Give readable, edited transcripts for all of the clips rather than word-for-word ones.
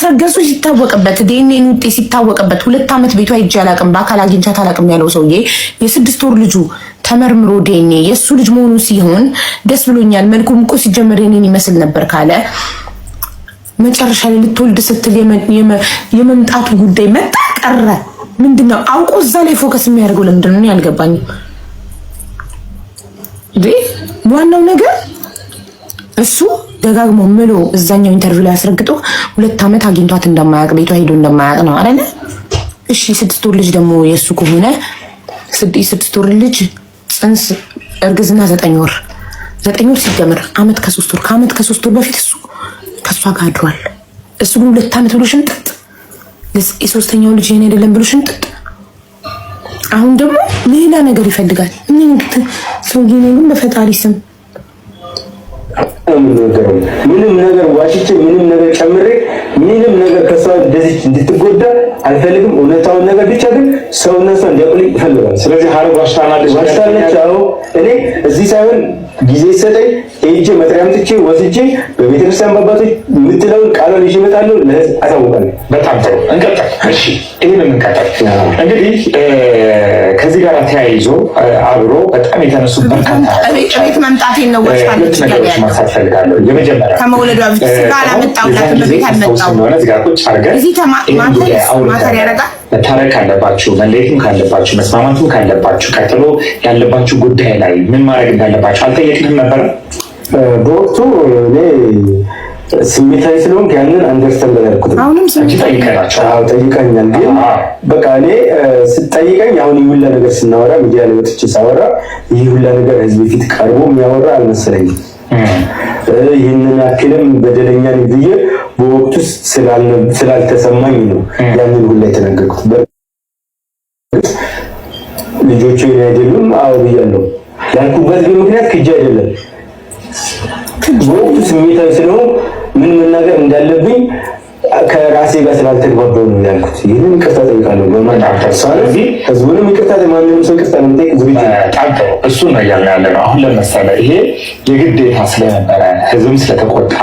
ተገዙ ሲታወቅበት ዲኤንኤ ውጤት ሲታወቅበት 2 ዓመት ቤቷ ሂጅ አላቅም በአካል አግኝቻት አላቅም ያለው ሰውዬ የ6 ወር ልጁ ተመርምሮ ዲኤንኤ የሱ ልጅ መሆኑ ሲሆን ደስ ብሎኛል። መልኩም እኮ ሲጀመር የኔን ይመስል ነበር ካለ መጨረሻ ላይ ልትወልድ ስትል የመምጣቱ ጉዳይ መጣ ቀረ። ምንድነው አውቆ እዛ ላይ ፎከስ የሚያደርገው ለምንድን ነው ያልገባኝም። ዋናው ነገር እሱ ደጋግሞ ምሎ እዛኛው ኢንተርቪው ላይ አስረግጦ 2 ዓመት አግኝቷት እንደማያውቅ ቤቷ ሄዶ እንደማያውቅ ነው አይደል? እሺ 6 ወር ልጅ ደግሞ የሱ ከሆነ 6 ወር ልጅ ጽንስ እርግዝና 9 ወር ሲጀምር ዓመት ከ3 ወር ከዓመት ከ3 ወር በፊት እሱ ከሷ ጋር አድሯል። እሱ ግን 2 ዓመት ብሎ ሽንጥጥ የሶስተኛው ልጅ የኔ አይደለም ብሎ ሽንጥጥ። አሁን ደግሞ ሌላ ነገር ይፈልጋል። ምን ሰው ግን በፈጣሪ ስም ምንም ነገር ዋሽቼ ምንም ነገር ጨምሬ ምንም ነገር ከሷ እንደዚህ እንድትጎዳ አልፈልግም። እውነታውን ነገር ብቻ ግን ሰውና ሰው እንዲያውቁልኝ ይፈልጋል። ስለዚህ ሀረግ ዋሽታለች። አዎ እኔ እዚህ ሳይሆን ጊዜ ሰጠኝ ሄጄ መጥሪያ አምጥቼ ወስጄ በቤተክርስቲያን አባቶች የምትለውን ቃሏን ይዤ እመጣለሁ፣ ለህዝብ አሳውቃለሁ። በጣም ጥሩ እንቀጥል። እሺ ይሄን እንቀጥል። እንግዲህ ከዚህ ጋር ተያይዞ አብሮ በጣም የተነሱ በርካታ እቤት መምጣቴን ነው ወስታለች ነገሮች ማንሳት ፈልጋለሁ። የመጀመሪያ ከመውለዷ በፊት ስጋ አላመጣሁላት በቤት አልመጣሁም። እዚህ ጋር ቁጭ አድርገን እዚህ ማተር ያደርጋል። መታረቅ ካለባችሁ መለየትም ካለባችሁ መስማማትም ካለባችሁ ቀጥሎ ያለባችሁ ጉዳይ ላይ ምን ማድረግ እንዳለባችሁ አልጠየቅንም ነበረ? በወቅቱ እኔ ስሜታዊ ስለሆንኩ ያንን አንደርስታንድ አላደረኩትም። አሁንም ጠይቀናቸው ጠይቀኛል። ግን በቃ እኔ ስጠይቀኝ አሁን ይህ ሁላ ነገር ስናወራ ሚዲያ ላይ ወጥቼ ሳወራ ይህ ሁላ ነገር ህዝብ ፊት ቀርቦ የሚያወራ አልመሰለኝም። ይህንን አክልም በደለኛ ነኝ ብዬ በወቅቱ ስላልተሰማኝ ነው ያንን ሁላ የተናገርኩት። ልጆቹ የኔ አይደሉም አዎ ብያለሁ። ያልኩበት ግን ምክንያት ክጄ አይደለም። በወቅቱ ስሜታዊ ስለሆንኩ ምን መናገር እንዳለብኝ ከራሴ ጋር ስላልተግባባሁ ነው ያልኩት። ይህንን ይቅርታ ጠይቃለሁ። ስለዚህ ህዝቡንም ይቅርታ ማንንም ሰው ይቅርታ ለመጠየቅ ዝግጁ ነው። እሱ ነው እያልን ያለ ነው። አሁን ለምሳሌ ይሄ የግዴታ ስለነበረ ህዝብም ስለተቆጣ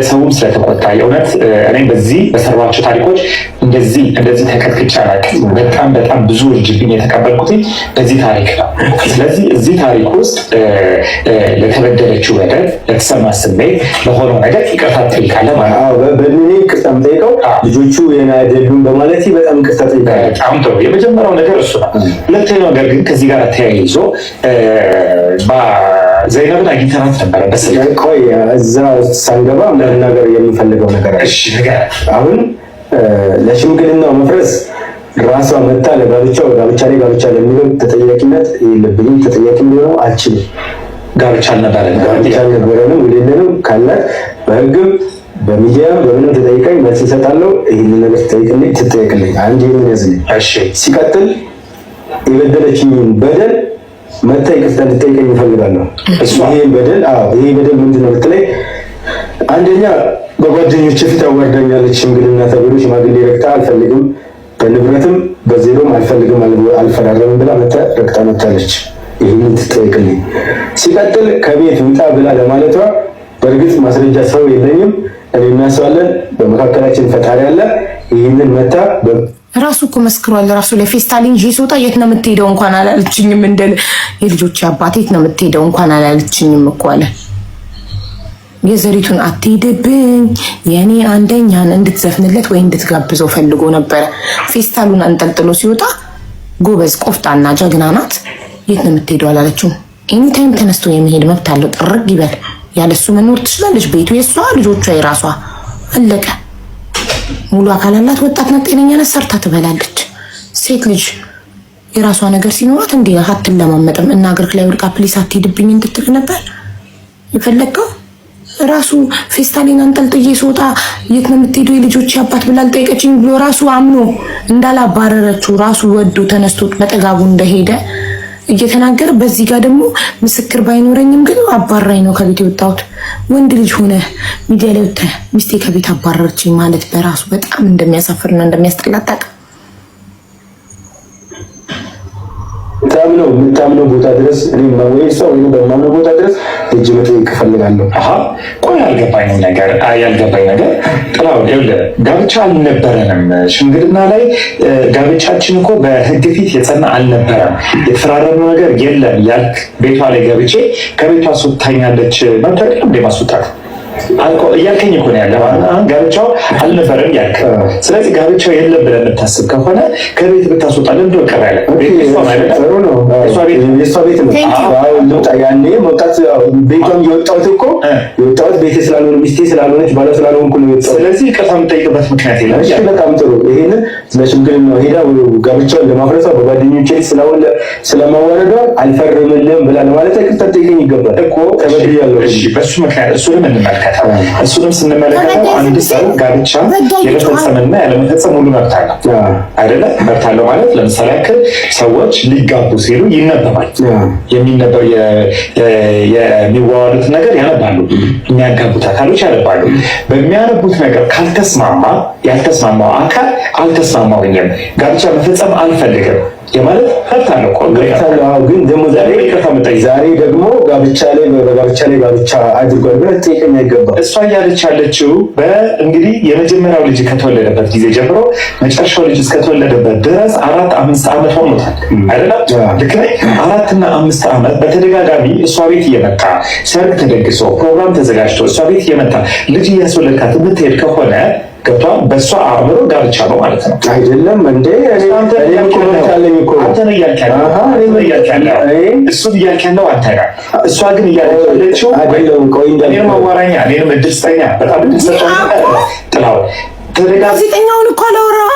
ሰውም ስለተቆጣ የእውነት እኔም በዚህ በሰሯቸው ታሪኮች እንደዚህ ተቀጥቅጬ አላውቅም። በጣም ብዙ እርጅብኝ የተቀበልኩት በዚህ ታሪክ ነው። ስለዚህ እዚህ ታሪክ ውስጥ ለተበደለችው በደል፣ ለተሰማ ስሜት፣ ለሆነው ነገር ይቅርታ ትጠይቃለህ ማለት ነው። በጣም ጠይቀው ልጆቹ የኔ አይደሉም በማለት በጣም ይቅርታ ጠይቃለሁ። በጣም ጥሩ። የመጀመሪያው ነገር እሱ ነው። ሁለተኛው ነገር ግን ከዚህ ጋር ተያይዞ ዘይነብን አግኝተናት ነበረ በስልክ። ቆይ እዛ ሳንገባ መናገር የሚፈልገው ነገር እሺ ነገር አሁን ለሽምግልናው መፍረስ ራሷ መጣ ለጋብቻው ጋብቻ ላይ ጋብቻ ለሚለው ተጠያቂነት የለብኝም። ተጠያቂ ሊሆን አልችልም። ጋብቻ አልነበረንም ውሌለንም ካለ በህግም በሚዲያም በምንም ተጠይቀኝ መልስ እሰጣለሁ። ይህንን ነገር ትጠይቅልኝ አንድ ይህንን ያዝልኝ። ሲቀጥል የበደለችኝን በደል መታ ይቅርታ እንድጠይቀኝ እፈልጋለሁ። ይሄ በደል ምንድን ነው ብትለኝ፣ አንደኛ በጓደኞቼ ፊት አዋርዳኛለች። ሽምግልና ተብሎ ሽማግሌ ረግጣ አልፈልግም፣ በንብረትም በዜሮም አልፈልግም አልፈራረምም ብላ መታ ረግጣ መታለች። ይህንን ትጠይቅልኝ። ሲቀጥል ከቤት ውጣ ብላ ለማለቷ በእርግጥ ማስረጃ ሰው የለኝም። እኔ እናስባለን በመካከላችን ፈጣሪ አለ። ይህንን መታ ራሱ እኮ መስክሯል። ራሱ ለፌስታል እንጂ ሶታ የት ነው የምትሄደው እንኳን አላለችኝም። እንደ የልጆች አባት የት ነው የምትሄደው እንኳን አላለችኝም እኮ አለ። የዘሪቱን አትሄድብኝ የኔ አንደኛን እንድትዘፍንለት ወይ እንድትጋብዘው ፈልጎ ነበረ። ፌስታሉን አንጠልጥሎ ሲወጣ ጎበዝ ቆፍጣና ጀግና ናት። የት ነው የምትሄደው አላለችውም። ኤኒታይም ተነስቶ የመሄድ መብት አለው። ጥርግ ይበል። ያለሱ መኖር ትችላለች። ቤቱ የሷ፣ ልጆቿ የራሷ። አለቀ። ሙሉ አካል አላት። ወጣት ናት፣ ጤነኛ ናት፣ ሰርታ ትበላለች። ሴት ልጅ የራሷ ነገር ሲኖራት እንዲህ አትለማመጥም። እና እግርህ ላይ ወድቃ ፕሊስ አትሄድብኝ እንድትል ነበር የፈለግከው። ራሱ ፌስታሊን አንጠልጥዬ ስወጣ የት ነው የምትሄደው የልጆች አባት ብላ አልጠየቀችኝ ብሎ ራሱ አምኖ እንዳላባረረችው ራሱ ወዶ ተነስቶ በጠጋቡ እንደሄደ እየተናገረ፣ በዚህ ጋር ደግሞ ምስክር ባይኖረኝም ግን አባራኝ ነው ከቤት የወጣሁት። ወንድ ልጅ ሆነ ሚዲያ ላይ ወጥተህ ሚስቴ ከቤት አባረረችኝ ማለት በራሱ በጣም እንደሚያሳፍርና እንደሚያስጠላጣቅ በጣም የምታምነው ቦታ ድረስ እኔ ወይ ሰው ወይ በማምነው ቦታ ድረስ እጅ መጠየቅ እፈልጋለሁ። ቆይ ያልገባኝ ነገር ጥላሁን ይኸውልህ፣ ጋብቻ አልነበረንም። ሽምግልና ላይ ጋብቻችን እኮ በህግ ፊት የጸና አልነበረም። የተፈራረመው ነገር የለም ያልክ ቤቷ ላይ ገብቼ ከቤቷ አስወጣኛለች ነው ተቀም እንደ ማስወጣት እያልከኝ እኮ ነው ያለ ማለት ነው። ጋብቻው አልነበረም ያልክ። ስለዚህ ጋብቻው የለም ብለህ የምታስብ ከሆነ ከቤት ብታስወጣ ለምንድን ነው ቀር ያለ? የእሷ ቤት ነው። ያኔ መውጣት ቤቷም የወጣሁት ቤቴ ስላልሆነ ሚስቴ ስላልሆነች ባለ ስላልሆንኩ ነው የወጣሁት። ስለዚህ ይቅርታ የምጠይቅበት ምክንያት የለም። በጣም ጥሩ። ይሄንን ለሽምግልና ሄዳ ጋብቻውን ለማፍረሷ በጓደኞቼ ስለማዋረዷ አልፈርምልህም ብላ ለማለት ይቅርታ ጠይቀኝ ይገባል እኮ ተበድያለሁ። በሱ ምክንያት እሱንም እንመልከት። እሱንም ስንመለከተው አንድ ሰው ጋብቻ የመፈጸምና ያለመፈጸም ሁሉ መብት አለው አይደለ? መብት አለው ማለት ለምሳሌ ያክል ሰዎች ሊጋቡ ሲሉ ይነበባል። የሚነበው የሚዋዋሉት ነገር ያነባሉ። የሚያጋቡት አካሎች ያነባሉ። በሚያነቡት ነገር ያልተስማማው አካል አልተስማማኝም፣ ጋብቻ መፈጸም አልፈልግም የማለት መብት አለው እኮ። ግን ደግሞ ዛሬ ደግሞ ጋብቻ አድርጓል ብለህ ትጠይቀኝ አይገባም። እሷ እያለች ያለችው እንግዲህ የመጀመሪያው ልጅ ከተወለደበት ጊዜ ጀምሮ መጨረሻው ልጅ እስከተወለደበት ድረስ 4-5 ዓመት ሆኖታል አይደለም? ልክ ነኝ? 4 እና 5 ዓመት በተደጋጋሚ እሷ ቤት እየመጣ ሰርግ ተደግሶ ፕሮግራም ተዘጋጅቶ እሷ ቤት እየመጣ ልጅ እያስወለድካት የምትሄድ ከሆነ ገብቷል። በእሷ አእምሮ ጋብቻ ነው ማለት ነው አይደለም እንዴ? አንተ ነው እያልክ ያለው እሱን እያልክ ያለው አንተ ጋር። እሷ ግን እያለች ያለችው እኔም አዋራኛ እኔንም እድል ስጠኛ በጣም እድል ሰጠኝ ጥላሁን ጋዜጠኛውን እኮ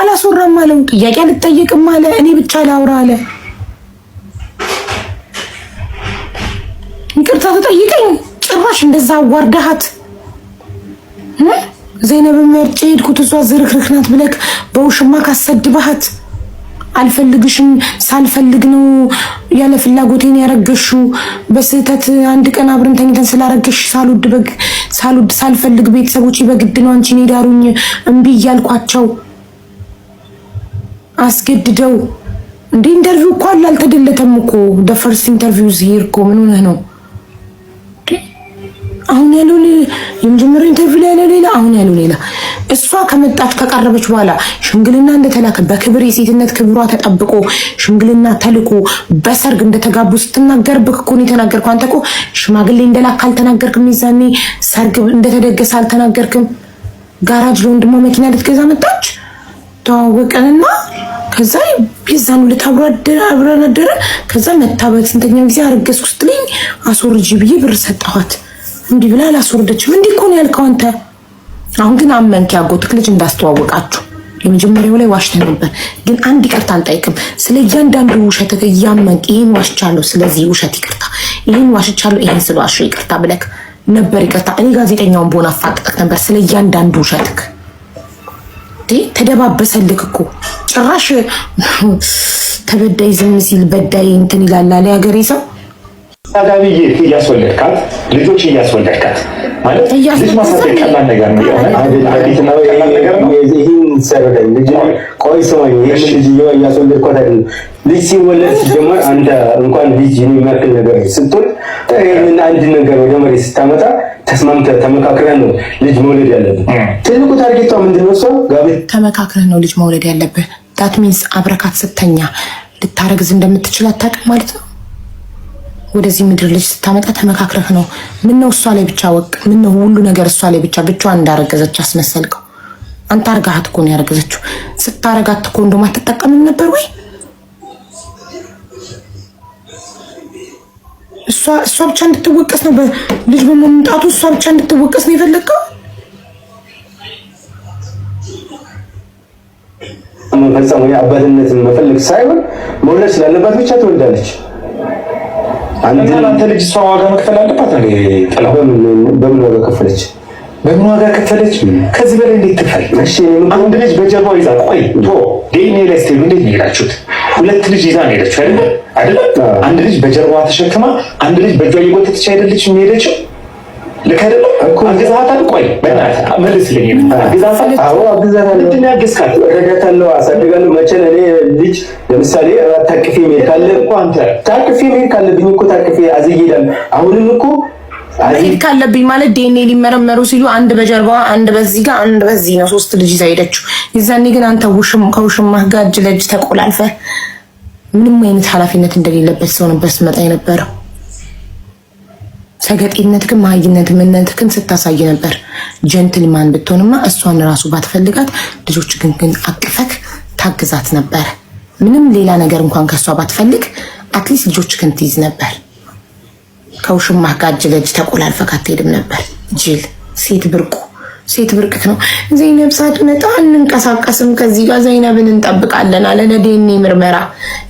አላስወራም አለው። ጥያቄ አልጠየቅም አለ። እኔ ብቻ ላውራ አለ። ይቅርታ ተጠይቀኝ። ጭራሽ እንደዛ አዋርደሃት ዘይነብን መርጬ ሄድኩት እሷ ዝርክርክ ናት ብለክ በውሽማ ካሰድበሃት አልፈልግሽም ሳልፈልግ ነው ያለ ፍላጎቴን ያረገሽው በስህተት አንድ ቀን አብረን ተኝተን ስላረገሽ ሳልፈልግ ቤተሰቦች በግድ ነው አንቺን ሄዳሩኝ እምቢ እያልኳቸው አስገድደው እንዴ ኢንተርቪው እኮ አልተደለተም እኮ ፈርስት ኢንተርቪው ዚር እኮ ምን ሆነህ ነው አሁን ያለው የመጀመሪያው ኢንተርቪው ላይ ያለው ሌላ አሁን ያለው ሌላ። እሷ ከመጣች ከቀረበች በኋላ ሽምግልና እንደተላከ በክብር የሴትነት ክብሯ ተጠብቆ ሽምግልና ተልቆ በሰርግ እንደተጋቡ ስትናገርብህ እኮ ነው የተናገርከው። አንተ እኮ ሽማግሌ እንደላክ አልተናገርክም። ይዛኔ ሰርግ እንደተደገሰ አልተናገርክም። ጋራጅ ለወንድሟ መኪና ልትገዛ መጣች። ተዋወቀንና ከዛ የዛኑ አብረን አደረ። ከዛ መታበት ስንተኛ ጊዜ አረገዝኩ ስትለኝ አስወርጂ ብዬ ብር ሰጠኋት። እንዲህ ብላ አላስወረደችም። እንዲህ እኮ ነው ያልከው አንተ። አሁን ግን አመንክ ያጎትክ ልጅ እንዳስተዋወቃችሁ። የመጀመሪያው ላይ ዋሽተህ ነበር፣ ግን አንድ ይቅርታ አልጠይቅም። ስለ እያንዳንዱ ውሸት እያመንክ ይሄን ዋሽቻለሁ፣ ስለዚህ ውሸት ይቅርታ፣ ይሄን ዋሽቻለሁ፣ ይሄን ስለዋሽ ይቅርታ ብለክ ነበር ይቅርታ። እኔ ጋዜጠኛውን ቦና አፋቅጠክ ነበር ስለ እያንዳንዱ ውሸትክ። ተደባበሰልክ እኮ ጭራሽ ተበዳይ ዝም ሲል በዳይ እንትን ይላል አለ ያገሬ ሰው። ታጋቢ እያስወለድካት ልጆች እያስወለድካት ማለት ልጅ ማሳደግ ቀላል ነገር ነው። ይህን ሰረዳኝ ልጅ ቆይ ሰማኝ። ይህን ልጅ እያስወለድኳት አይደለም። ልጅ ሲወለድ ሲጀመር አንተ እንኳን ልጅ የሚያክል ነገር ስትወልድ አንድ ነገር ወደ መሬት ስታመጣ ተስማምተህ ተመካክረህ ነው ልጅ መውለድ ያለብህ። ትልቁ ታርጌቷ ምንድነው? ሰው ጋቢ ተመካክረህ ነው ልጅ መውለድ ያለብህ። ዳት ሚንስ አብረካት ስተኛ ልታረግዝ እንደምትችል አታውቅም ማለት ነው። ወደዚህ ምድር ልጅ ስታመጣ ተመካክረህ ነው። ምን ነው እሷ ላይ ብቻ ምን ነው ሁሉ ነገር እሷ ላይ ብቻዋን እንዳረገዘች አስመሰልከው። አንተ አርጋሃት እኮ ነው ያረገዘችው። ስታረጋት እኮ እንደውም አትጠቀምም ነበር ወይ? እሷ ብቻ እንድትወቀስ ነው ልጅ በመምጣቱ እሷ ብቻ እንድትወቀስ ነው የፈለግከው? ፈጽሞ የአባትነትን መፈለግ ሳይሆን መውለድ ስላለባት ብቻ ትወልዳለች። አንተ ልጅ እሷ ዋጋ መክፈል አለባት እንዴ? ጥላው በምን ዋጋ ከፈለች? በምን ዋጋ ከፈለች? ከዚህ በላይ እንዴት ትክፈል? እሺ አንድ ልጅ በጀርባው ይዛ ቆይ ዲኤንኤ ላይ ስትሄዱ እንዴት ነው የሄዳችሁት? 2 ልጅ ይዛ ነው የሄደችው አይደል? አንድ ልጅ በጀርባዋ ተሸክማ አንድ ልጅ በእጇ እየጎተተች አይደለች የሚሄደችው? ለከደለ አግዛታል። ቆይ በእናትህ መልስልኝ። አግዛታል? አዎ አግዛታል። ምንድን ነው ያገዝካት? ረዳታለሁ፣ አሳድጋለሁ። መቼ እኔ ልጅ ለምሳሌ ታቅፌ መሄድ ካለ እኮ አንተ ታቅፌ መሄድ ካለብኝ እኮ ታቅፌ አዝዬዳለሁ። አሁንም እኮ መሄድ ካለብኝ ማለት ዲኤንኤ ሊመረመሩ ሲሉ አንድ በጀርባዋ አንድ በዚህ ጋር አንድ በዚህ ነው 3 ልጅ ይዛ ሄደችው። የዛኔ ግን አንተ ከውሽማህ ጋር እጅ ለእጅ ተቆላልፈህ ምንም አይነት ኃላፊነት እንደሌለበት ሰው ነበር ስትመጣ የነበረው። ሰገጤነትህን መሃይነትህን ስታሳይ ነበር። ጀንትልማን ብትሆንማ እሷን ራሱ ባትፈልጋት ልጆች ግን አቅፈክ ታግዛት ነበር። ምንም ሌላ ነገር እንኳን ከሷ ባትፈልግ አትሊስት ልጆችህን ትይዝ ነበር። ከውሽማህ ጋር እጅ ለእጅ ተቆላልፈክ አትሄድም ነበር። ጅል ሴት ብርቅክ ነው። ዘይነብ ሳትመጣ አንንቀሳቀስም ከዚህ ጋር ዘይነብን እንጠብቃለን አለ። ለዲኤንኤ ምርመራ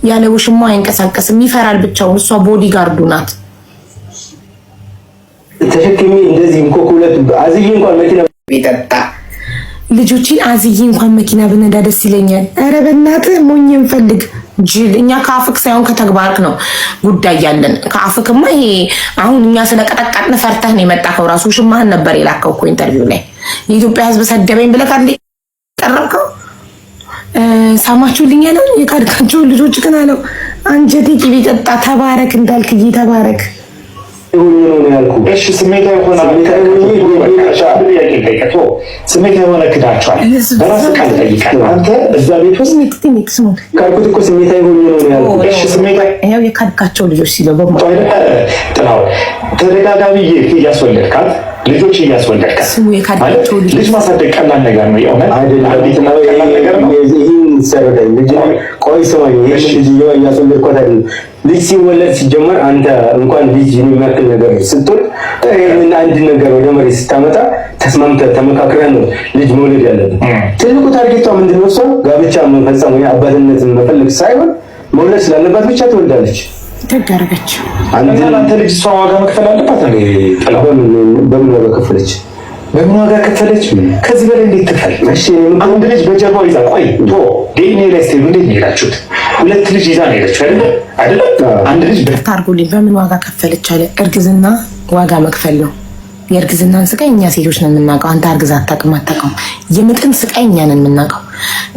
ያለ ውሽማው አይንቀሳቀስም፣ ይፈራል ብቻውን። እሷ ቦዲ ጋርዱ ናት። ተሸክሜ እንደዚህ እንኮኩለት አዝዬ እንኳን መኪና ቢጠጣ ልጆችን አዝዬ እንኳን መኪና ብነዳ ደስ ይለኛል። ኧረ በእናትህ ሞኝን ፈልግ ጅል። እኛ ከአፍክ ሳይሆን ከተግባርክ ነው ጉዳይ ያለን። ከአፍክማ ይሄ አሁን እኛ ስለቀጠቀጥን ፈርተህ ነው የመጣከው። ራሱ ውሽማህን ነበር የላከው እኮ ኢንተርቪው ላይ የኢትዮጵያ ሕዝብ ሰደበኝ ብለህ ካለ ቀረብከው። ሳማችሁልኝ ያለው የካድካቸውን ልጆች ግን አለው አንጀቴ ቅቤ ጠጣ። ተባረክ እንዳልክዬ ተባረክ። እሺ ስሜታዊ ሆነ ክዳቸዋል። በራስህ ቃል ጠይቃል። አንተ እዛ ቤት ውስጥ ካልኩት እኮ ስሜታዊ ሆኜ ነው ያልኩት። እሺ ስሜታዊ ያው የካድካቸው ልጆች ሲለው ጥላው ተደጋጋሚ እያስወለድካት ልጆች እያስወለድካት ልጅ ማሳደግ ቀላል ነገር ነው። የእውነት አይደለም። ቀላል ነገር ነው። ይህን ሰረዳኝ ልጅ ቆይ ሰማኝ። ይህ ልጅ እያስወለድኳት አይደለም። ልጅ ሲወለድ ሲጀመር አንተ እንኳን ልጅ የሚያክል ነገር ስትወልድ ይህንን አንድ ነገር ወደ መሬት ስታመጣ ተስማምተህ ተመካክረህ ነው ልጅ መውለድ ያለብን። ትልቁ ታርጌቷ ምንድን ነው? እሷ ጋብቻ መፈጸም ወይ አባትነትን መፈለግ ሳይሆን መውለድ ስላለባት ብቻ ትወልዳለች። ተጋረገች አንተ ልጅ እሷ ዋጋ መክፈል አለባት። በምን ዋጋ ከፈለች? በምን ዋጋ ከፈለች? ከዚህ በላይ እንዴት ትክፈል? አንድ ልጅ በጀርባው ይዛ ቆይ ዲኤንኤ ላይ ስትሄዱ እንዴት ነው የሄዳችሁት? 2 ልጅ ይዛ ነው የሄደችው አይደለ? አንድ ልጅ ታርጎልኝ በምን ዋጋ ከፈለች አለ። እርግዝና ዋጋ መክፈል ነው። የእርግዝናን ስቃይ እኛ ሴቶች ነን የምናውቀው። አንተ አርግዛ አታውቅም። የምጥን ስቃይ እኛ ነን የምናውቀው።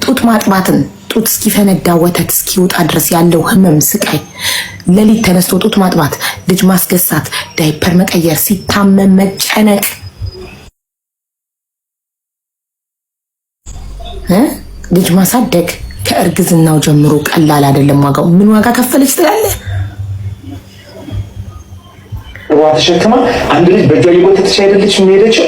ጡት ማጥባትን ጡት እስኪፈነዳ ወተት እስኪወጣ ድረስ ያለው ህመም ስቃይ፣ ሌሊት ተነስቶ ጡት ማጥባት፣ ልጅ ማስገሳት፣ ዳይፐር መቀየር፣ ሲታመም መጨነቅ፣ ልጅ ማሳደግ ከእርግዝናው ጀምሮ ቀላል አይደለም ዋጋው። ምን ዋጋ ከፈለች ትላለህ? ተሸክማ አንድ ልጅ በእጇ እየጎተተች አይደለች የሄደችው?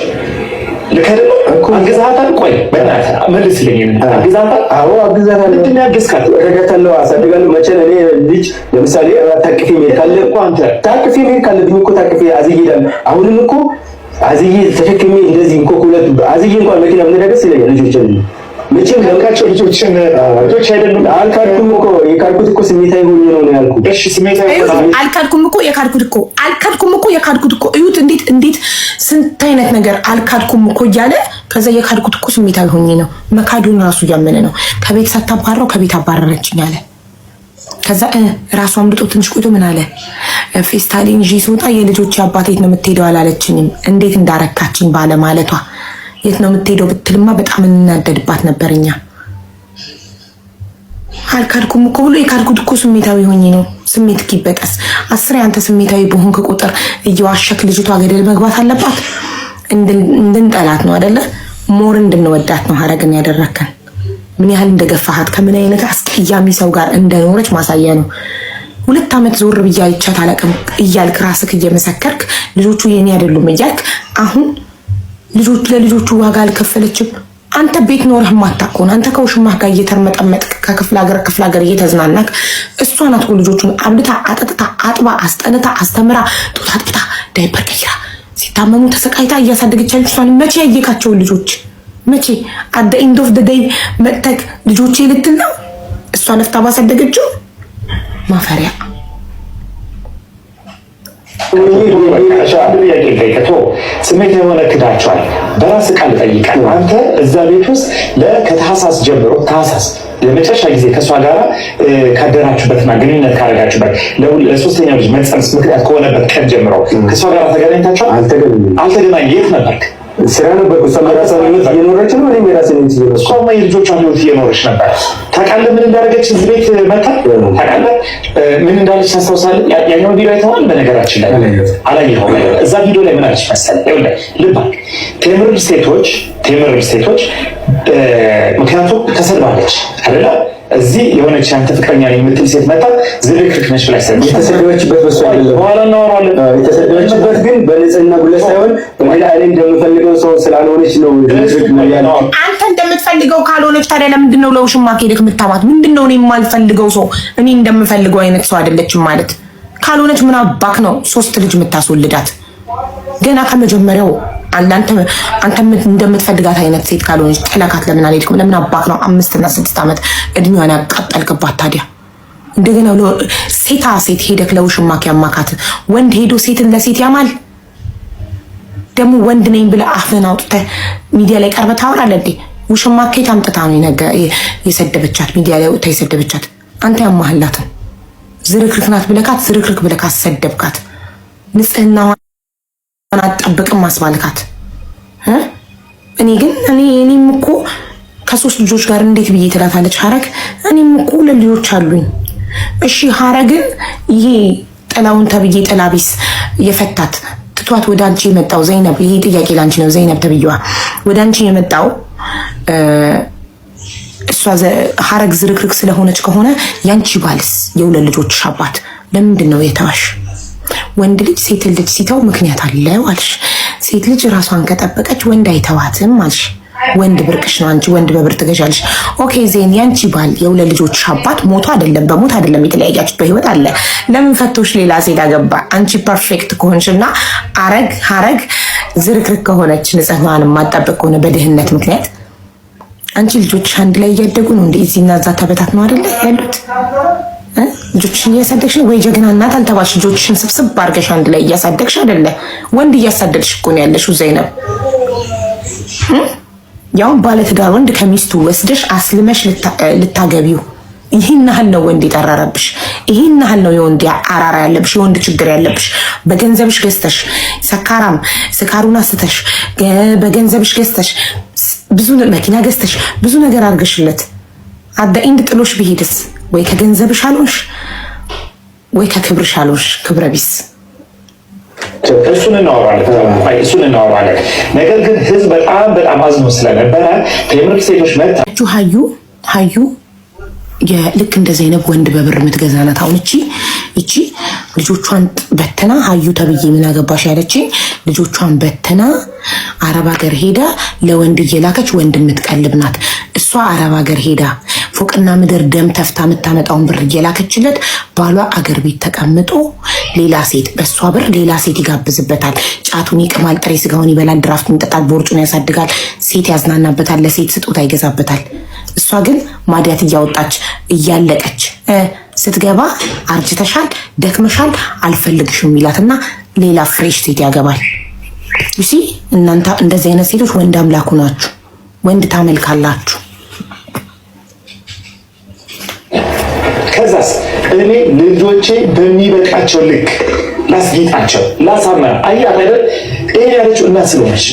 ልክ አይደለም እኮ አግዛታል። ቆይ በእናትህ መልስልኝ። አግዛታል? አዎ አግዛታለሁ። ምንድን ነው ያገዝካት? ረዳታለሁ፣ አሳድጋለሁ። መቼ እኔ ልጅ ለምሳሌ ታቅፌ መሄድ ካለ እኮ አንተ ታቅፌ መሄድ ካለብኝ እኮ ታቅፌ አዝዬዳለሁ። አሁንም እኮ አዝዬ ተሸክሜ እንደዚህ እንኮኩለት አዝዬ እንኳን መኪና ብነዳ ደስ ይለኛል። ልጆች መቼም ለምካቸው ልጆች አይደሉም። አልካድኩም እኮ የካድኩት እኮ ስሜታዊ ሆኜ ነው ያልኩት። እሺ ስሜታዊ አልካድኩም እኮ የካድኩት እኮ እዩት፣ እንዴት ስንት አይነት ነገር አልካድኩም እኮ እያለ ከዛ የካድኩት እኮ ስሜታዊ ሆኜ ነው። መካዱን ራሱ እያመነ ነው። ከቤት ሳታባረው ከቤት አባረረችኝ አለ። ከዛ ራሱ አምልጦ ትንሽ ቆይቶ ምን አለ? ፌስታሊን ይዤ ስወጣ የልጆች አባት የት ነው የምትሄደው አላለችኝም። እንዴት እንዳረካችኝ ባለማለቷ የት ነው የምትሄደው ብትልማ በጣም እናደድባት ነበርኛ። አልካድኩም እኮ ብሎ የካድኩት እኮ ስሜታዊ ሆኜ ነው። ስሜት ይበጠስ 10 አንተ ስሜታዊ በሆንክ ቁጥር እየዋሸክ ልጅቷ ገደል መግባት አለባት። እንድንጠላት ነው አይደለ? ሞር እንድንወዳት ነው ሀረግን ያደረከን። ምን ያህል እንደገፋሃት ከምን አይነት አስቀያሚ ሰው ጋር እንደኖረች ማሳያ ነው። 2 ዓመት ዞር ብዬ አይቻት አላውቅም እያልክ ራስክ እየመሰከርክ ልጆቹ የኔ አይደሉም እያልክ አሁን ለልጆቹ ዋጋ አልከፈለችም። አንተ ቤት ኖረህ ማታቆን አንተ ከውሽማህ ጋር እየተርመጠመጥክ ከክፍለ ሀገር እየተዝናናክ እሷ ናት ልጆቹን አብልታ አጠጥታ አጥባ አስጠንታ አስተምራ ጡት አጥብታ ዳይፐር ቀይራ ሲታመሙ ተሰቃይታ እያሳደገቻለች። እሷን መቼ ያየካቸውን ልጆች መቼ አደ ኢንድ ኦፍ ደ ዴይ መጥተክ ልጆቼ ልትል ነው? እሷ ለፍታ ባሳደገችው ማፈሪያ ስሜት የሆነ ክዳቸዋል። በራስ ቃል ጠይቃል። አንተ እዛ ቤት ውስጥ ከታህሳስ ጀምሮ ታህሳስ ለመጨረሻ ጊዜ ከእሷ ጋር ካደራችሁበትና ግንኙነት ካደረጋችሁበት ለሶስተኛው ልጅ መጸነስ ምክንያት ከሆነበት ቀን ጀምሮ ከእሷ ጋር ተገናኝታችኋል? አልተገናኘም። የት ነበርክ? ስራ ነበር። እሷ የራሷን ህይወት እየኖረች ነው፣ እኔም የራሴን ህይወት እየኖረች ነው። እሷማ የልጆቿን ህይወት እየኖረች ነበር። ታውቃለህ ምን እንዳደረገች እዚህ ቤት መጣ? ታውቃለህ ምን እንዳለች ታስታውሳለህ? ያኛውን ቪዲዮ አይተኸዋል? በነገራችን ላይ አላየኸውም? እዛ ቪዲዮ ላይ ምን አለች መሰለህ? ይኸውልህ ልብ አድርግ። ቴምር ሴቶች ምክንያቱም ተሰድባለች አይደለ? እዚህ የሆነች አንተ ፍቅረኛ ነኝ የምትል ሴት መጣ ዝርክርክ ነሽ ብላ ሰደች። የተሰደበችበት በሷ አይደለም፣ በኋላ እናወራለን። የተሰደበችበት ግን በንጽህና ጉለት ሳይሆን በሌላ እኔ እንደምፈልገው ሰው ስላልሆነች ነው። አንተ እንደምትፈልገው ካልሆነች ታዲያ ለምንድን ነው ለውሽማ ሄደክ የምታማት? ምንድን ነው እኔ የማልፈልገው ሰው እኔ እንደምፈልገው አይነት ሰው አይደለችም ማለት ካልሆነች ምን አባክ ነው 3 ልጅ የምታስወልዳት? ገና ከመጀመሪያው አንተ እንደምትፈልጋት አይነት ሴት ካልሆነች ጥለካት ለምን አልሄድክም? ለምን አባክ ነው 5 እና 6 ዓመት እድሜዋን ያቃጠልክባት? ታዲያ እንደገና ሴት ሄደክ ለውሽማክ ያማካት ወንድ ሄዶ ሴትን ለሴት ያማል? ደግሞ ወንድ ነኝ ብለህ አፍህን አውጥተህ ሚዲያ ላይ ቀርበህ ታወራለህ እንዴ? ውሽማክ ከየት አምጥታ ነው የሰደበቻት? ሚዲያ ላይ ወጥታ የሰደበቻት አንተ ያማህላትን ዝርክርክ ናት ብለካት ዝርክርክ ብለካት ሰደብካት። ንጽህናዋን አትጠብቅም አስባልካት። እኔም እኮ ከ3 ልጆች ጋር እንዴት ብዬ ትላታለች ሀረግ? እኔም እኮ 2 ልጆች አሉኝ። እሺ ሀረግን ይሄ ጥላውን ተብዬ ጥላቢስ የፈታት ትቷት ወደ አንቺ የመጣው ዘይነብ፣ ይሄ ጥያቄ ላንቺ ነው። ዘይነብ ተብዬዋ ወደ አንቺ የመጣው እሷ ሀረግ ዝርክርክ ስለሆነች ከሆነ ያንቺ ባልስ የ2 ልጆች አባት ለምንድን ነው የተዋሽ? ወንድ ልጅ ሴት ልጅ ሲተው ምክንያት አለው አልሽ። ሴት ልጅ ራሷን ከጠበቀች ወንድ አይተዋትም አልሽ። ወንድ ብርቅሽ ነው፣ አንቺ ወንድ በብር ትገዣለሽ። ኦኬ ዜን ያንቺ ባል የ2 ልጆች አባት ሞቶ አይደለም በሞት አይደለም የተለያያችሁት፣ በህይወት አለ። ለምን ፈቶሽ ሌላ ሴት አገባ? አንቺ ፐርፌክት ከሆንሽና ሀረግ ዝርክርክ ከሆነች ንጽህናዋን የማትጠብቅ ከሆነ በድህነት ምክንያት አንቺ ልጆች አንድ ላይ እያደጉ ነው እንዴ? እዚህና እዛ ተበታት ነው አይደለ ያሉት? ልጆችሽን እያሳደግሽ ነው ወይ? ጀግና እናት አልተባልሽ? ልጆችሽን ስብስብ አድርገሽ አንድ ላይ እያሳደግሽ አይደለ? ወንድ እያሳደግሽ እኮ ነው ያለሽው ዘይነብ። ያው ባለትዳር ወንድ ከሚስቱ ወስደሽ አስልመሽ ልታገቢው። ይህን ያህል ነው ወንድ የጠረረብሽ። ይህን ያህል ነው የወንድ አራራ ያለብሽ፣ የወንድ ችግር ያለብሽ። በገንዘብሽ ገዝተሽ ስካሩን አስተሽ በገንዘብሽ ገዝተሽ ብዙ መኪና ገዝተሽ ብዙ ነገር አድርገሽለት አዳ ኢንድ ጥሎሽ ቢሄድስ? ወይ ከገንዘብሽ አልሆንሽ ወይ ከክብርሽ አልሆንሽ። ክብረ ቢስ። እሱን እናወራለን። ነገር ግን ህዝብ በጣም አዝኖ ስለነበረ ቴምር ሴቶች መጣችሁ ሀዩ ልክ እንደ ዘይነብ ወንድ በብር የምትገዛ ናት። አሁን እቺ ልጆቿን በተና ሀዩ ተብዬ ምን አገባሽ ያለችኝ ልጆቿን በተና አረብ ሀገር ሄዳ ለወንድ እየላከች ወንድ የምትቀልብ ናት። እሷ አረብ ሀገር ሄዳ ፎቅና ምድር ደም ተፍታ የምታመጣውን ብር እየላከችለት ባሏ አገር ቤት ተቀምጦ ሌላ ሴት በእሷ ብር ሌላ ሴት ይጋብዝበታል። ጫቱን ይቅማል፣ ጥሬ ስጋውን ይበላል፣ ድራፍቱን ይጠጣል፣ ቦርጩን ያሳድጋል፣ ሴት ያዝናናበታል፣ ለሴት ስጦታ ይገዛበታል። እሷ ግን ማዲያት እያወጣች እያለቀች ስትገባ አርጅተሻል፣ ደክመሻል፣ አልፈልግሽም ይላትና ሌላ ፍሬሽ ሴት ያገባል። እሺ እናንተ እንደዚህ አይነት ሴቶች ወንድ አምላኩ ናችሁ፣ ወንድ ታመልካላችሁ። ከዛስ እኔ ልጆቼ በሚበቃቸው ልክ ላስጌጣቸው፣ ላሳምራ። አያት አይደል? ይሄ ያለችው እናት ስለሆነች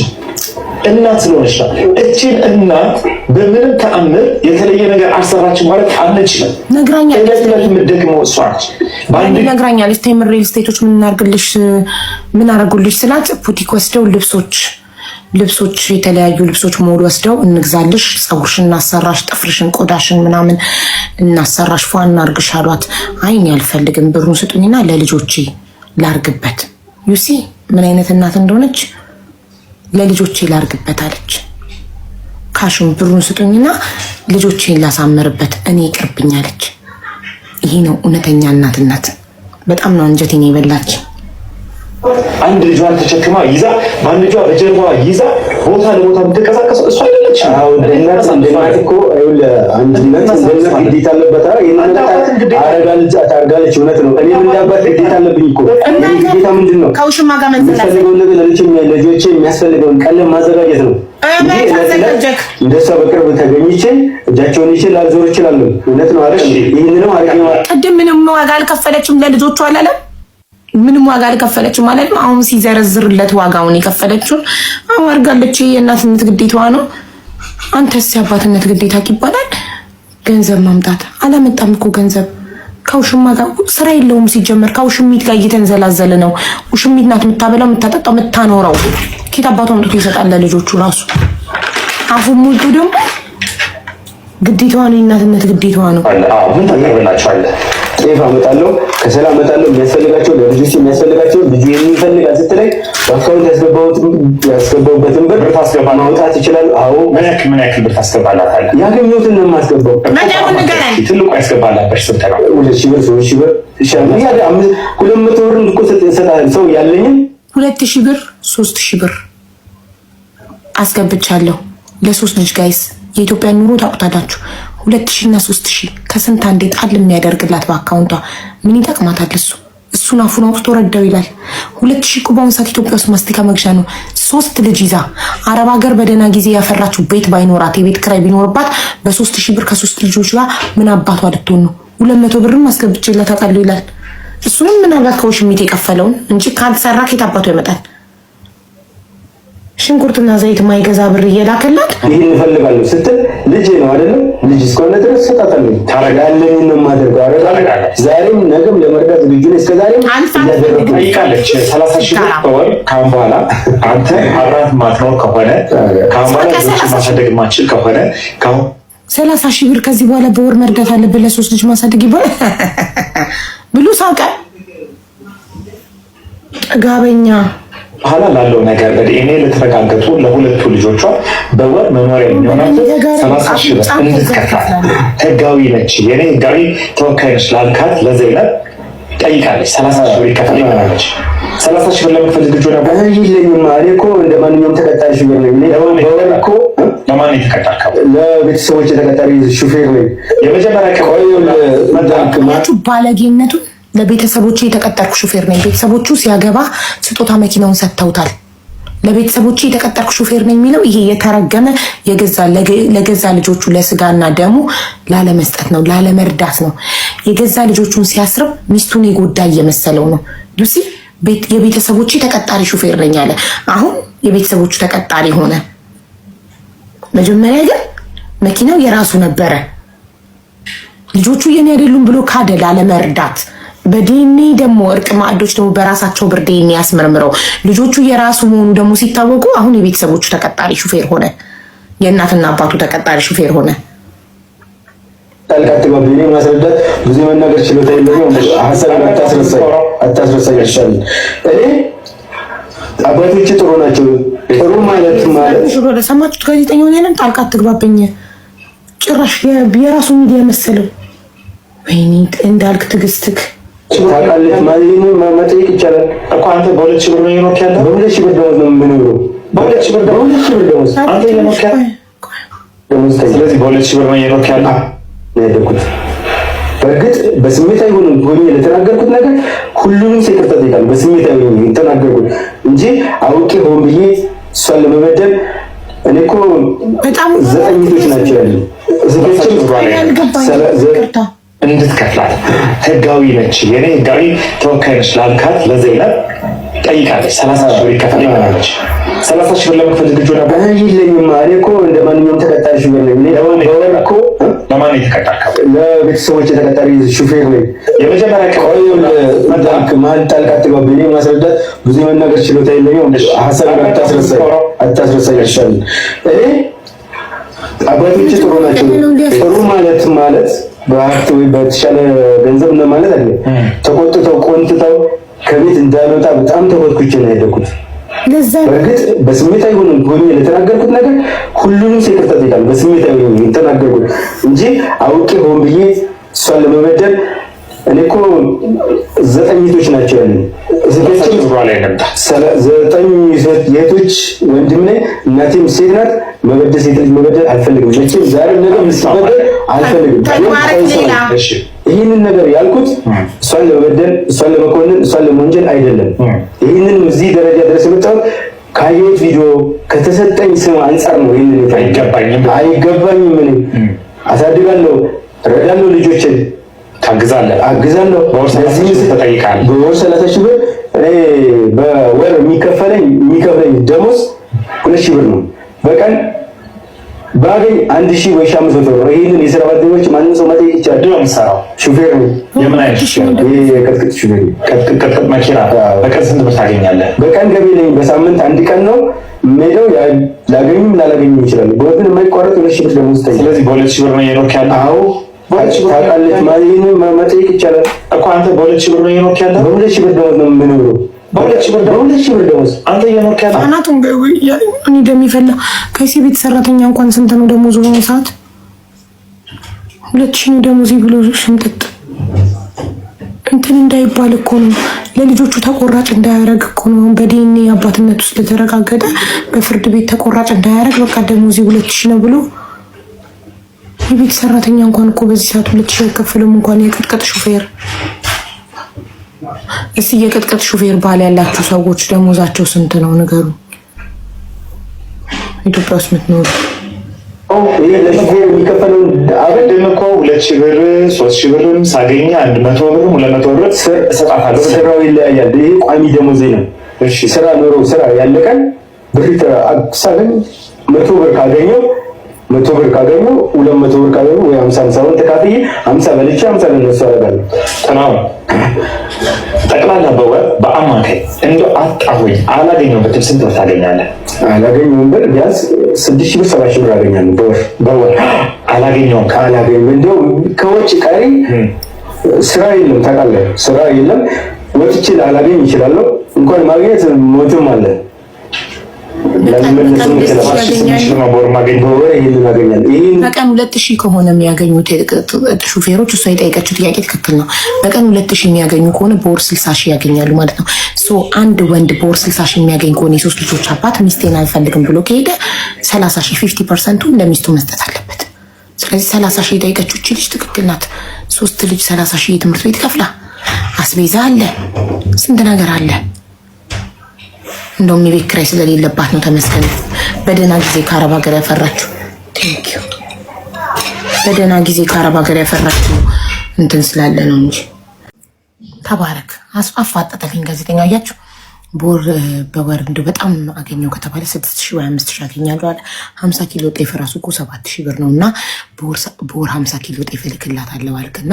ነው። እቺን እናት በምንም ተአምር የተለየ ነገር አልሰራችም ማለት አንችልም። ነግራኛለች። የምትደግመው እሷ ነች። ነግራኛለች። ቴምር ሪል ስቴቶች ምን አደረጉልሽ ስላት ቡቲክ ወስደው ልብሶች የተለያዩ ልብሶች ሞድ ወስደው እንግዛልሽ፣ ፀጉርሽን እናሰራሽ፣ ጥፍርሽን፣ ቆዳሽን ምናምን እናሰራሽ፣ ፏ እናርግሽ አሏት። አይኔ አልፈልግም፣ ብሩን ስጡኝና ለልጆቼ ላርግበት። ዩሲ ምን አይነት እናት እንደሆነች። ለልጆቼ ላርግበት አለች። ካሹን ብሩን ስጡኝና ልጆቼን ላሳምርበት፣ እኔ ይቅርብኝ አለች። ይሄ ነው እውነተኛ እናትነት። በጣም ነው አንጀቴን የበላች። አንድ ልጇን ተሸክማ ይዛ በአንድ ልጇ በጀርባዋ ይዛ ቦታ ለቦታ የምትንቀሳቀሰው እሷ አይደለች። አይደለችም። እንደናት እኮ አንድነት እንደናት ግዴታ አለበት። ታርጋለች። እውነት ነው። እኔም እንዳባት ግዴታ አለብኝ እኮ። ግዴታ ምንድን ነው? ከውሽማ ጋር የሚፈልገውን ነገር ለልጆቼ የሚያስፈልገውን ቀለም ማዘጋጀት ነው። እንደሷ በቅርብ ተገኝቼ እጃቸውን ይችል ላልዞር እችላለሁ። እውነት ነው አይደል? ይህንንም አድርጌ ቅድም ምንም ዋጋ አልከፈለችም ለልጆቹ አላለም። ምንም ዋጋ አልከፈለችም ማለት ነው። አሁን ሲዘረዝርለት ዋጋውን የከፈለችውን አድርጋለች። የእናትነት ግዴታዋ ነው። አንተስ የአባትነት ግዴታ ይባላል። ገንዘብ ማምጣት አላመጣም እኮ ገንዘብ። ከውሽማ ጋር ስራ የለውም ሲጀመር። ከውሽሚት ጋር እየተንዘላዘለ ነው። ውሽሚት ናት የምታበላው፣ የምታጠጣው፣ የምታኖረው። ኬት አባቱ አምጥቶ ይሰጣል ለልጆቹ ራሱ። አፉን ሞልቶ ደግሞ ግዴታዋ ነው። የእናትነት ግዴታዋ ነው። ምን ታቀርብላችኋለህ? ጤፍ አመጣለሁ፣ ከሰላ አመጣለሁ። የሚያስፈልጋቸው ለልጆች የሚያስፈልጋቸው ልጁ የሚፈልጋል ስትለኝ በአካውንት ያስገባሁበትን ብር ማውጣት ይችላል። አዎ። ምን ያክል ብር ታስገባላታለህ? ያገኘሁትን ነው የማስገባው። ትልቁ ያስገባላበት ስንት ነው? 2,000 ብር 3,000 ብር ይሻላል። 200 ብር እኮ ሰጣል ሰው ያለኝን 2,000 ብር 3,000 ብር አስገብቻለሁ ለሶስት ልጅ ጋይስ። የኢትዮጵያ ኑሮ ታውቁታላችሁ። 2,000 እና 3,000 ከስንት አንዴ ጣል የሚያደርግላት በአካውንቷ ምን ይጠቅማታል? እሱን አፉን አውጥቶ ረዳው ይላል። 2,000 እኮ በአሁኑ ሰዓት ኢትዮጵያ ውስጥ ማስቲካ መግዣ ነው። 3 ልጅ ይዛ አረብ ሀገር በደህና ጊዜ ያፈራችው ቤት ባይኖራት የቤት ክራይ ቢኖርባት በ3,000 ብር ከ3 ልጆች ጋር ምን አባቷ ልትሆን ነው? 200 ብርም አስገብቼላት አውቃለሁ ይላል። እሱንም ምናልባት ከውሽሚት የከፈለውን እንጂ ካልሰራ ከየት አባቷ ይመጣል? ሽንኩርትና ዘይት ማይገዛ ብር እየላከላት ይሄን እፈልጋለሁ ስትል ልጅ ነው አይደለም? ልጅ እስከሆነ ድረስ ሰጣታለሁ። ታረጋለኝ ነው የማደርገው። አረጋለሁ ዛሬም ነገም ለመርዳት ልጁ ነው። እስከዛሬም ጠይቃለች። 30,000 ብር በወር ካሁን በኋላ አንተ አራት ማትኖር ከሆነ ካሁን በኋላ ልጆች ማሳደግ ማችል ከሆነ ካሁን 30,000 ብር ከዚህ በኋላ በወር መርዳት አለብን ለሶስት ልጅ ማሳደግ ይባላል ብሉ ሳቀ ጋበኛ በኋላ ላለው ነገር በዲኤንኤ ለተረጋገጡ ለሁለቱ ልጆቿ በወር መኖሪያ የሚሆናቸው 30,000 ብር እንድትከፍል ህጋዊ ነች። የኔ ህጋዊ ተወካይ ነች ላልካት ለዘይነብ ጠይቃለች። 30,000 ብር ይከፈል ይሆናለች። 30,000 ብር ለምትፈልግ ልጅ ነበር ይለኝማ። እኔ እኮ እንደ ማንኛውም ተቀጣሪ ሹፌር ነኝ። በወር እኮ ለማን የተቀጠርከው? ለቤተሰቦች የተቀጣሪ ሹፌር ነኝ። የመጀመሪያ ቀናችሁ ባለጌነቱ ለቤተሰቦቼ የተቀጠርኩ ሹፌር ነኝ። ቤተሰቦቹ ሲያገባ ስጦታ መኪናውን ሰጥተውታል። ለቤተሰቦቼ የተቀጠርኩ ሹፌር ነኝ የሚለው ይሄ የተረገመ ለገዛ ልጆቹ ለስጋና ደሙ ላለመስጠት ነው፣ ላለመርዳት ነው። የገዛ ልጆቹን ሲያስርብ ሚስቱን የጎዳ እየመሰለው ነው። ሉሲ የቤተሰቦቼ ተቀጣሪ ሹፌር ነኝ አለ። አሁን የቤተሰቦቹ ተቀጣሪ ሆነ። መጀመሪያ ግን መኪናው የራሱ ነበረ። ልጆቹ የኔ አይደሉም ብሎ ካደ ላለመርዳት። በዲኤንኤ ደግሞ እርቅ ማዕዶች ደግሞ በራሳቸው ብር ዲኤንኤ ያስመርምረው ልጆቹ የራሱ መሆኑ ደግሞ ሲታወቁ አሁን የቤተሰቦቹ ተቀጣሪ ሹፌር ሆነ። የእናትና አባቱ ተቀጣሪ ሹፌር ሆነ። ጣልቃት ባብኔ ማስረዳት ብዙ መናገር ችሎታ የለኝም። ሀሳብን አታስረሳኝ ይሻል። እኔ አባቶች ጥሩ ናቸው። ጥሩ ማለት ሰማችሁት? ጋዜጠኛው ነን ጣልቃት ትግባብኝ ጭራሽ የራሱ ሚዲያ መሰለው። ወይኔ እንዳልክ ትግስትክ ታውቃለች ማለት ነው። መጠየቅ ይቻላል እኮ አንተ በ2,000 ብር ነው የኖርክ ያለው። በ2,000 ብር ደሞዝ ነው የምኖረው። በ2,000 ብር ደሞዝ አንተ የኖርክ ያለው ደሞዝ። ስለዚህ በ2,000 ብር ነው የኖርክ ያለው ነው ያደኩት። በእርግጥ በስሜታዊ ሆኜ ለተናገርኩት ነገር ሁሉንም ይቅርታ ጠይቃለሁ። በስሜታዊ ሆኜ የተናገርኩት እንጂ አውቄ ሆን ብዬ እሷን ለመበደል እኔ እኮ በጣም 9 ልጆች ናቸው ያሉኝ። እንድትከፍላት ህጋዊ ነች። የኔ ህጋዊ ተወካይ ነች ላልካት ለዘይነብ ጠይቃለች። 30,000 ብር ይከፈል ይሆናለች። 30,000 ብር ለምትፈልግ ልጅ ነበር ይለኝማ። እኔ እኮ እንደ ማንኛውም ተቀጣሪ ሹፌር ነኝ። በወር እኮ ለማን የተቀጠርከው? ለቤተሰቦች የተቀጣሪ ሹፌር ነኝ። የመጀመሪያ ማን ጣልቃ ትገባብኝ? ማስረዳት ብዙ መናገር ችሎታ የለኝም። ሀሳብን አታስረሳኝ ይሻል። እኔ አባቶች ጥሩ ናቸው። ጥሩ ማለት በሀብት ወይ በተሻለ ገንዘብ ነው ማለት አይደለም። ተቆጥተው ቆንጥተው ከቤት እንዳልወጣ በጣም ተቆጥኩኝ ነው ያደኩት። በእርግጥ በስሜታዊ ሆኜ ለተናገርኩት ነገር ሁሉንም ይቅርታ ጠይቃለሁ። በስሜታዊ ሆኜ የተናገርኩት እንጂ አውቄ ሆን ብዬ እሷን ለመበደል እኔ እኮ 9 እህቶች ናቸው ያሉኝ። ዘጠኝ እህቶች ወንድም ነኝ። እናቴም ሴት ናት። መበደል ሴት ልጅ መበደል አልፈልግም። መቼም ዛሬ ነገር ምስበደል አልፈልግም። ይህንን ነገር ያልኩት እሷን ለመበደል፣ እሷን ለመኮንን፣ እሷን ለመወንጀል አይደለም። ይህንን እዚህ ደረጃ ድረስ የመጣሁት ካየሁት ቪዲዮ ከተሰጠኝ ስም አንጻር ነው። ይህንን አይገባኝም። እኔ አሳድጋለሁ፣ እረዳለሁ፣ ልጆችን ታግዛለህ፣ አግዛለሁ። በወር 30 ሺህ ብር በወር የሚከፈለኝ ደሞዝ 2,000 ብር ነው። በቀን ባገኝ 1,000 ወይ 500 ብር። ይሄንን የስራ ባልደረቦች ማንም ሰው መጠየቅ ይችላል። ድሮ የምሰራው ሹፌር ነው። የምን አይነት ሹፌር? የቅጥቅጥ ሹፌር። ቅጥቅጥ መኪና። በቀን ስንት ብር ታገኛለህ? በቀን ገቢ ነኝ። በሳምንት 1 ቀን ነው የምሄደው። ላገኝም ላላገኝም ይችላል። በወር የማይቋረጥ 2,000 ብር ደሞዝ ታገኛለህ። ስለዚህ በ2,000 ብር ነው የኖርክ ያለው? አዎ ታውቃለች። ማንንም መጠየቅ ይቻላል እኮ። አንተ በ2,000 ብር ነው የኖርክ ያለው? በ2,000 ብር ደሞዝ ነው የምኖረው። በ2,000 ብር ደሞዝ አንተ እየኖርክ ያለው? አናቱን እኔ እንደሚፈላ ከዚህ ቤት ሰራተኛ እንኳን ስንት ነው ደሞዙ? በሆነ ሰዓት 2,000 ነው ደሞዝ ብሎ ሽምጥጥ እንትን እንዳይባል እኮ ነው። ለልጆቹ ተቆራጭ እንዳያረግ እኮ ነው። በዲኤንኤ አባትነቱ ስለተረጋገጠ በፍርድ ቤት ተቆራጭ እንዳያረግ በቃ ደሞዝ 2,000 ነው ብሎ የቤት ሰራተኛ እንኳን እኮ በዚህ ሰዓት 2,000 አይከፍልም። እንኳን የቅጥቅጥ ሹፌር። እስቲ የቅጥቅጥ ሹፌር ባል ያላችሁ ሰዎች ደሞዛቸው ስንት ነው ንገሩ። ኢትዮጵያ ውስጥ የምትኖሩ ይሄ ለሹፌር የሚከፈለው አበድም እኮ 2,000 ብር 3,000 ብርም ሳገኝ 100 ብር 200 ብር እሰጣታለሁ። ስራው ይለያያል። ይሄ ቋሚ ደሞዜ ነው። እሺ ስራ ኖሮ ስራ ያለቀን ብር ሳገኝ 100 ብር ካገኘው 200 ብር ካገኘው ወይ 50 ብር ተካፍዬ 50 በልቼ 50 ለነሱ አደርጋለሁ። ተናው ጠቅላላ በወር በአማካይ እንደው አጣሁኝ አላገኘሁም ብትል ስንት ብር ታገኛለህ? አላገኘሁም ብር ቢያንስ 6,000 ብር 7,000 ብር አገኛለሁ በወር። አላገኘሁም እንደው ከወጪ ቀሪ ስራ የለም። ታውቃለህ፣ ስራ የለም። ወጥቼ ላላገኝ እችላለሁ። እንኳን ማግኘት ሞትም አለ። በቀን 2,000 ከሆነ የሚያገኙት ሹፌሮች እሷ የጠየቀችው ጥያቄ ትክክል ነው። በቀን 2,000 የሚያገኙ ከሆነ በወር 60,000 ያገኛሉ ማለት ነው። አንድ ወንድ በወር 60,000 የሚያገኝ ከሆነ የ3 ልጆች አባት ሚስቴን አልፈልግም ብሎ ከሄደ 30,000 50% ለሚስቱ መስጠት አለበት። ስለዚህ 30,000 የጠየቀችው ልጅ ትክክል ናት። 3 ልጅ 30,000 የትምህርት ቤት ከፍላ አስቤዛ አለ፣ ስንት ነገር አለ። እንደውም የቤት ኪራይ ስለሌለባት ነው ተመስገን። በደህና ጊዜ ከአረብ ሀገር ያፈራችሁ ቴንኪው። በደህና ጊዜ ከአረብ ሀገር ያፈራችሁ እንትን ስላለ ነው እንጂ ተባረክ። አፋጠጠልኝ ጋዜጠኛ። አያችሁ በወር እንደው በጣም አገኘው ከተባለ 6,000 ወይ 5,000 አገኛለሁ አለ። 50 ኪሎ ጤፍ ራሱ እኮ 7,000 ብር ነው። እና በወር 50 ኪሎ ጤፍ እልክላታለሁ አልክና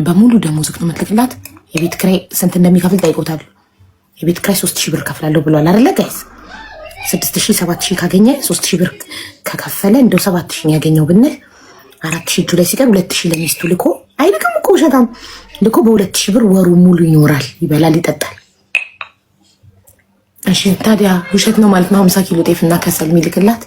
በሙሉ ደሞዝ ነው የምትልክላት። የቤት ኪራይ ስንት እንደሚከፍል ጠይቆታል። የቤት ኪራይ 3,000 ብር ከፍላለሁ ብሏል አይደለ ጋይስ? 6,000 7,000 ካገኘ 3,000 ብር ከከፈለ እንደው 7,000 ያገኘው ብንል 4,000 እጁ ላይ ሲቀር 2,000 ለሚስቱ ልኮ አይልክም እኮ ውሸታም ልኮ በ2,000 ብር ወሩ ሙሉ ይኖራል፣ ይበላል፣ ይጠጣል። እሺ ታዲያ ውሸት ነው ማለት ነው 50 ኪሎ ጤፍና ከሰል የሚልክላት?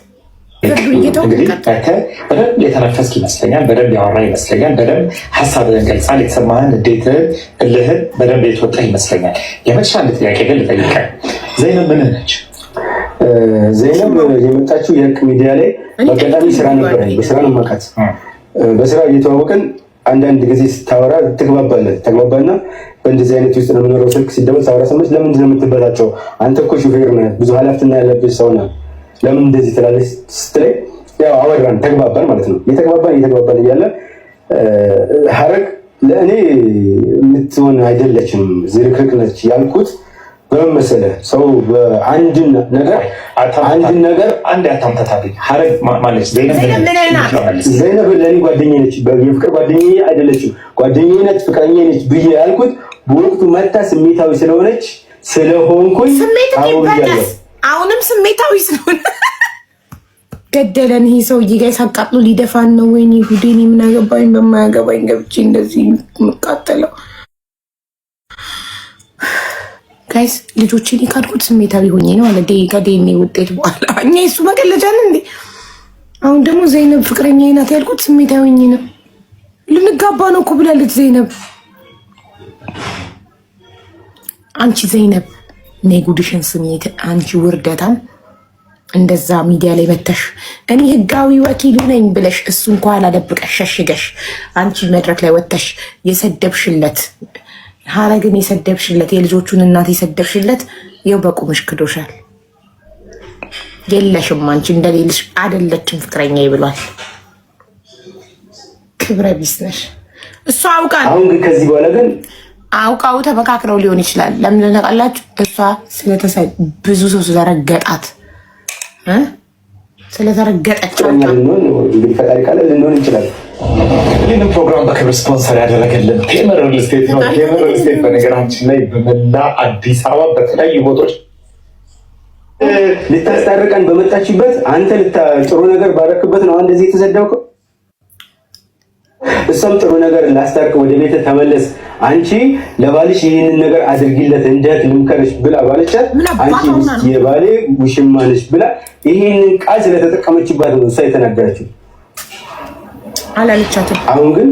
በደንብ የተነፈስክ ይመስለኛል። በደንብ ያወራ ይመስለኛል። በደንብ ሀሳብህን ገልጻል። የተሰማህን እንዴትህን እልህን በደንብ የተወጣ ይመስለኛል። የመጨረሻ አንድ ጥያቄ ግን ልጠይቅህ። ዘይነብ ምን ነች? ዘይነብ የመጣችው የህቅ ሚዲያ ላይ በአጋጣሚ ስራ ነበረ። በስራ ነው የማውቃት። በስራ እየተዋወቅን አንዳንድ ጊዜ ስታወራ ተግባባና በእንደዚህ አይነት ውስጥ ነው የምኖረው። ስልክ ሲደወል ሳወራ ሰማች። ለምንድን ነው የምትበታቸው? አንተ እኮ ሹፌር ነህ፣ ብዙ ኃላፊነት ያለብህ ሰው ነህ፣ ለምን እንደዚህ ትላለች ስትለኝ፣ ያው አወራን፣ ተግባባን ማለት ነው። እየተግባባን እያለ ሀረግ ለእኔ የምትሆን አይደለችም፣ ዝርክርክ ነች ያልኩት በምን መሰለህ? ሰው አንድን ነገር አንድ ያታምታታብኝ። ሀረግ ማለት ዘይነብ ለእኔ ጓደኛዬ ነች፣ የፍቅር ጓደኛዬ አይደለችም፣ ጓደኛዬ ነች፣ ፍቅረኛዬ ነች ብዬ ያልኩት በወቅቱ መታ ስሜታዊ ስለሆነች ስለሆንኩኝ አሁንም ስሜታዊ ስለሆነ ገደለን። ይሄ ሰውዬ ጋር ሳቃጥሎ ሊደፋን ነው። ወይኔ ጉዴን፣ የምናገባኝ በማያገባኝ ገብቼ እንደዚህ የምቃጠለው ጋይስ። ልጆችን የካድኩት ስሜታዊ ሆኜ ነው አለ ከዲኤንኤ ውጤት በኋላ። እኛ የሱ መገለጫ ነን እንዴ? አሁን ደግሞ ዘይነብ ፍቅረኛዬ ናት ያልኩት ስሜታዊ ሆኜ ነው። ልንጋባ ነው እኮ ብላለች ዘይነብ። አንቺ ዘይነብ ነይ ጉድሽን ስሚ። አንቺ ውርደታም እንደዛ ሚዲያ ላይ መተሽ እኔ ህጋዊ ወኪሉ ነኝ ብለሽ እሱን ከኋላ ደብቀሽ ሸሽገሽ አንቺ መድረክ ላይ ወተሽ የሰደብሽለት ሀረግን የሰደብሽለት የልጆቹን እናት የሰደብሽለት ይኸው በቁምሽ ክዶሻል። የለሽም አንቺ እንደሌልሽ አይደለችም ፍቅረኛ ይብሏል። ክብረ ቢስ ነሽ። እሷ አውቃ አሁን ግን ከዚህ በኋላ ግን አውቃው ተመካክረው ሊሆን ይችላል። ለምን ለነቃላችሁ? እሷ ብዙ ሰው ስለረገጣት ስለተረገጠች ፈጣሪ ቃል ልንሆን ይችላል። ይህንን ፕሮግራም በክብር ስፖንሰር ያደረገልን ቴምር ሪል ስቴት ነው። ቴምር ሪል ስቴት በነገራችን ላይ በመላ አዲስ አበባ በተለያዩ ቦታዎች ልታስታርቀን በመጣችበት አንተ ጥሩ ነገር ባረክበት ነው እንደዚህ የተሰደብከው። እሷም ጥሩ ነገር ላስታርቅ ወደ ቤት ተመለስ፣ አንቺ ለባልሽ ይህንን ነገር አድርጊለት እንደት ልምከርሽ ብላ ባለቻት አንቺ የባሌ ውሽማ ነሽ ብላ ይህንን ቃል ስለተጠቀመችባት ነው እሷ የተናገረችው አላለቻትም። አሁን ግን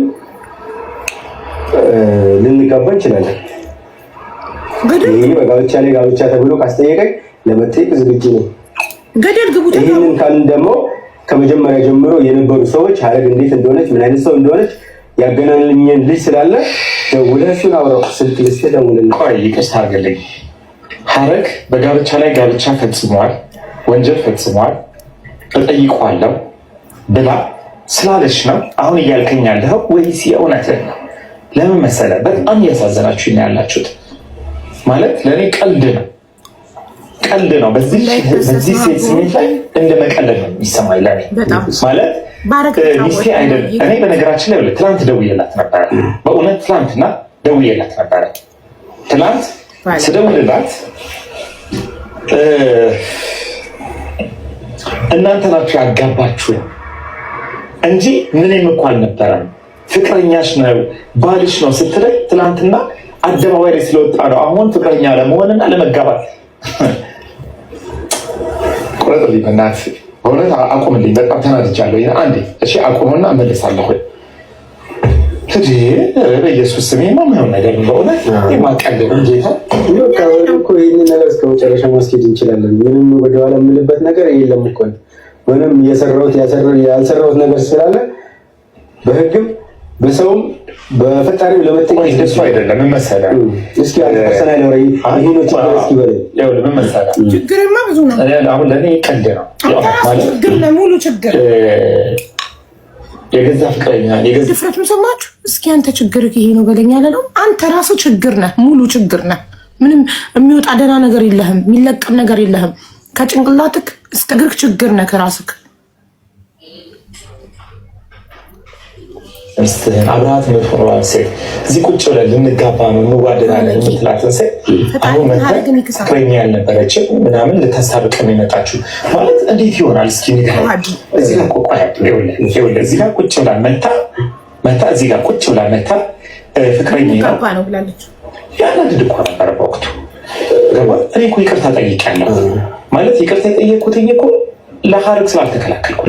ልንጋባ እንችላለን። ይህ በጋብቻ ላይ ጋብቻ ተብሎ ካስጠየቀኝ ለመጠየቅ ዝግጁ ነው። ገደል ግቡ። ይህንን ካልን ደግሞ ከመጀመሪያ ጀምሮ የነበሩ ሰዎች ሀረግ እንዴት እንደሆነች ምን አይነት ሰው እንደሆነች ያገናኘን ልጅ ስላለ ደውለህ እሱን አውራው። ስልክ ልስጥ ደውልና ቆይ ይቅርታ አድርግልኝ። ሀረግ በጋብቻ ላይ ጋብቻ ፈጽሟል፣ ወንጀል ፈጽሟል፣ እጠይቀዋለሁ ብላ ስላለች ነው አሁን እያልከኝ ያለኸው ወይስ የእውነትህን ነው? ለምን መሰለህ በጣም እያሳዘናችሁ ነው ያላችሁት። ማለት ለእኔ ቀልድ ነው ቀልድ ነው። በዚህ ሴት ስሜት ላይ እንደ መቀለድ ነው የሚሰማኝ ለእኔ። ማለት ሚስቴ አይደል። እኔ በነገራችን ላይ ትላንት ደውዬላት ነበረ። በእውነት ትላንትና ደውዬላት ነበረ። ትላንት ስደውልላት እናንተ ናችሁ ያጋባችሁ እንጂ ምንም እኮ አልነበረም፣ ፍቅረኛሽ ነው ባልሽ ነው ስትለኝ ትላንትና አደባባይ ላይ ስለወጣ ነው አሁን ፍቅረኛ ለመሆንና ለመጋባት። ቁረጥልኝ በእናትህ በእውነት አቁምልኝ። በጣም ተናድጃለሁ። አንዴ እሺ አቁሙና እመልሳለሁ። በኢየሱስ ስም የማይሆን ነገር በእውነት የማቀልብ ጌታ ይህንን ነገር እስከ መጨረሻ ማስኬድ እንችላለን። ምንም ወደኋላ የምልበት ነገር የለም እኮ ምንም የሰራሁት ያልሰራሁት ነገር ስላለ በህግም በሰውም በፈጣሪም ለመጠየቅ ደሱ አይደለም። ምን መሰለህ እስኪ ፐርሰናል ነው ይሄ ነው እስኪ በለኝ። ያው ምን መሰለህ ችግርማ ብዙ ነው። አሁን ለእኔ ቀልድ ነው ችግር ለሙሉ ችግር የገዛ ፍቅረኛ ድፍረቱን ሰማችሁ? እስኪ አንተ ችግር ይሄ ነው በለኝ አለ ነው። አንተ ራስህ ችግር ነህ፣ ሙሉ ችግር ነህ። ምንም የሚወጣ ደህና ነገር የለህም፣ የሚለቀም ነገር የለህም። ከጭንቅላትክ እስከ እግርክ ችግር ነህ ከራስክ። ሚስትህን አብረሃት የምትኖረዋን ሴት እዚህ ቁጭ ብለን ልንጋባ ነው እንዋደዳለን የምትላትን ሴት አሁን መተህ ፍቅረኛ ያልነበረችን ምናምን ልታስታርቅ ነው የመጣችሁ ማለት እንዴት ይሆናል? እስኪ ንገረኝ። እዚህ ጋር እዚህ ጋር ቁጭ ብላ መታ እዚህ ጋር ቁጭ ብላ መታ ፍቅረኛ ነው ብላለች። ያናድድ እኮ ነበረ በወቅቱ። እኔ እኮ ይቅርታ ጠይቄያለሁ ማለት ይቅርታ የጠየኩትኝ እኮ ለሀረግ ስላልተከላከልኩ